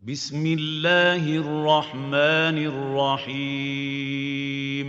बिस्मिल्लाहिर रहमानिर रहीम।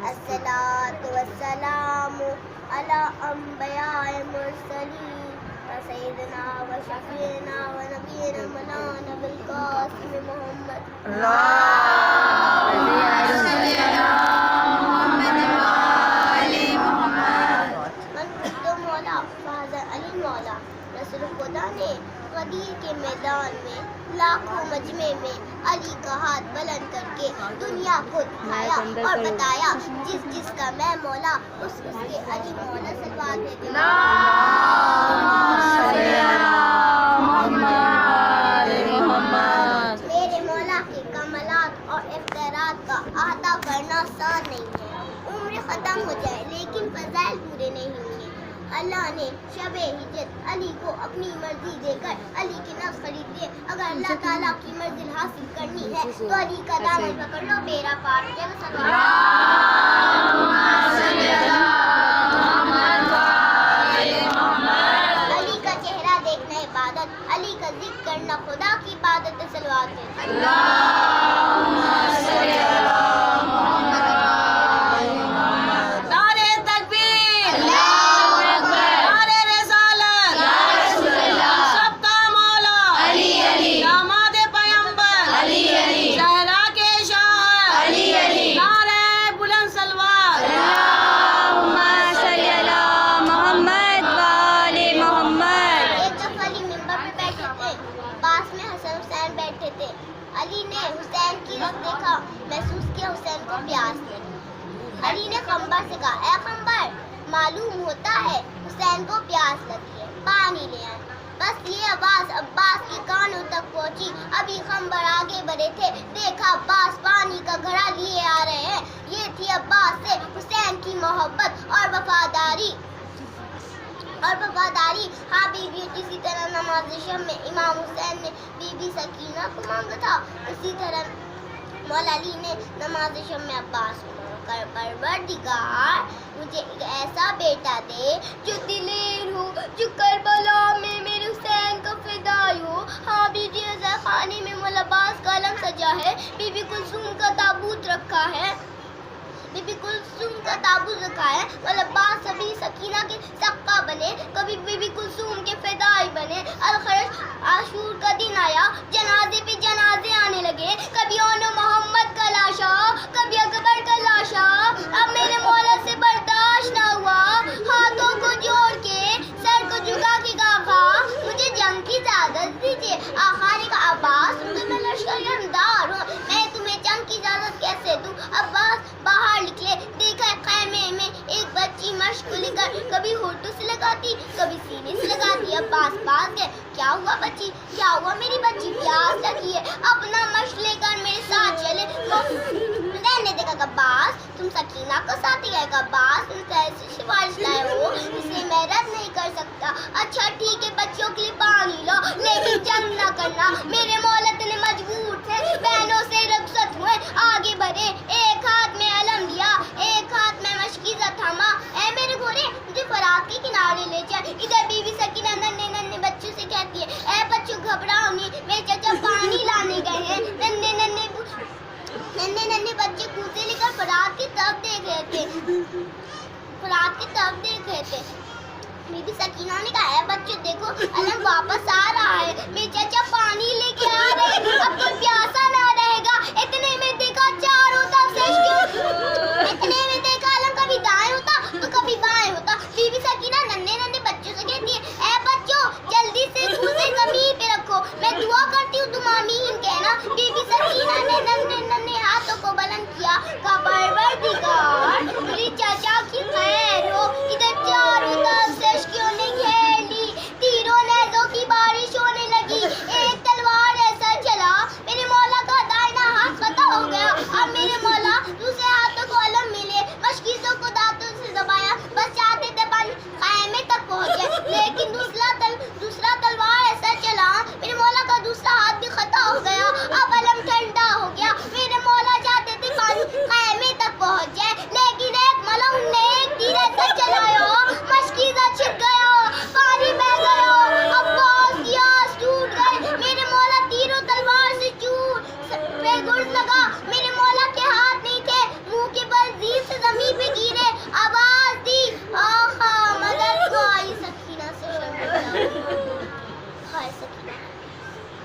अस्सलातु वस्सलामु अला अंबियाए मुरसलीन सय्यदना व शफीना व नबीना मौलाना अबुल कासिम मोहम्मद मौला फादर अली मौला रसूल खुदा ने गदीर के मैदान में लाखों मजमे में अली का हाथ बुलंद करके दुनिया को दिखाया और बताया जिसका मैं मौला उसके अली मौला सलवात देते मेरे मौला के कमलात और इफ्तारात का अहदा करना आसान नहीं है। उम्र खत्म हो जाए लेकिन फज़ाइल पूरे नहीं होंगे। अल्लाह ने शबे हिजरत अली को अपनी मर्जी देकर अली की नफ्स खरीद लिए। अगर अल्लाह ताला की मर्जी हासिल करनी है तो अली का दामन पकड़ लो, बेड़ा पार हो जाएगा। अली का चेहरा देखना इबादत, अली का जिक्र करना खुदा की इबादत है। सलवात है। अली ने हुसैन की रुख देखा, महसूस किया हुसैन को प्यास लगी। अली ने खंबर से कहा, ऐ खंबर, मालूम होता है हुसैन को प्यास लगी है, पानी ले आए। बस ये आवाज अब्बास के कानों तक पहुंची। अभी खंबर आगे बढ़े थे, देखा अब्बास पानी का घड़ा लिए आ रहे हैं। ये थी अब्बास से हुसैन की मोहब्बत और वफादारी। हाँ बीबी, इसी तरह नमाज शब में इमाम हुसैन ने बीबी सकीना को मांगा था, उसी तरह मौला अली ने नमाज शब में अब्बास को मांगा। परवरदिगार, मुझे एक ऐसा बेटा दे जो दिलेर हो, जो करबला में मेरे हुसैन का फिदाई हो। हाँ बीबी, खाने में मौला अब्बास का अलम सजा है, बीबी कुलसूम का ताबूत रखा है। मौला अब्बास सभी सकीना के सक्का बने, कभी बीबी कुलसूम के फिदाई बने। अलखरश आशूर का दिन आया, जनाजे पे जनाजे आने लगे। कभी ओनो मोहम्मद का लाशा, कभी अकबर का लाशा। अब मेरे मौला से बर्दाश्त ना हुआ, हाथों को जोड़ के सर को झुका के कहा, मुझे जंग की इजाजत दीजिए। आखा ने कहा, अब्बास, मैं लश्करी हमदार हूँ, मैं तुम्हें जंग की इजाजत कैसे दूँ। अब्बास बाहर निकले, देखा खैमे में एक बच्ची मश्क लेकर कभी होठों से लगाती, कभी सीने से लगाती। अब्बास पास गए, क्या हुआ बच्ची, क्या हुआ मेरी बच्ची, प्यास लगी है, अपना मश्क लेकर मेरे साथ चले। मैंने देखा अब्बास तुम सकीना को साथ ही गए। अब्बास तुम कैसी सिफारिश लाए हो, इसे मैं रद्द नहीं कर सकता। अच्छा ठीक है, बच्चों के लिए पानी लो, लेकिन जंग न करना। मेरे मौला इतने मजबूर थे, बहनों से रुखसत हुए, आगे बढ़े, एक हाथ में अलम दिया, एक हाथ में मशकीज़ा थामा। ऐ मेरे घोड़े, मुझे फरात के किनारे ले चल। इधर बीवी सकीना नन्हे नन्हे बच्चों से कहती है, ऐ बच्चों घबराओ नहीं, मेरे चाचा पानी लाने गए हैं। नन्हे नन्हे बच्चे कूदे लेकर फरात की तरफ देख रहे थे। बीबी सकीना ने कहा, बच्चों देखो अलम वापस आ रहा है, मेरे चाचा पानी लेके आ रहे हैं। अब तुम आमीन कहना। बीबी सकीना ने नन्हे नन्हे हाथों को बुलंद किया, कहा परवरदिगार मेरे चाचा की खैर हो। इधर चारों तरफ से अश्कियों ने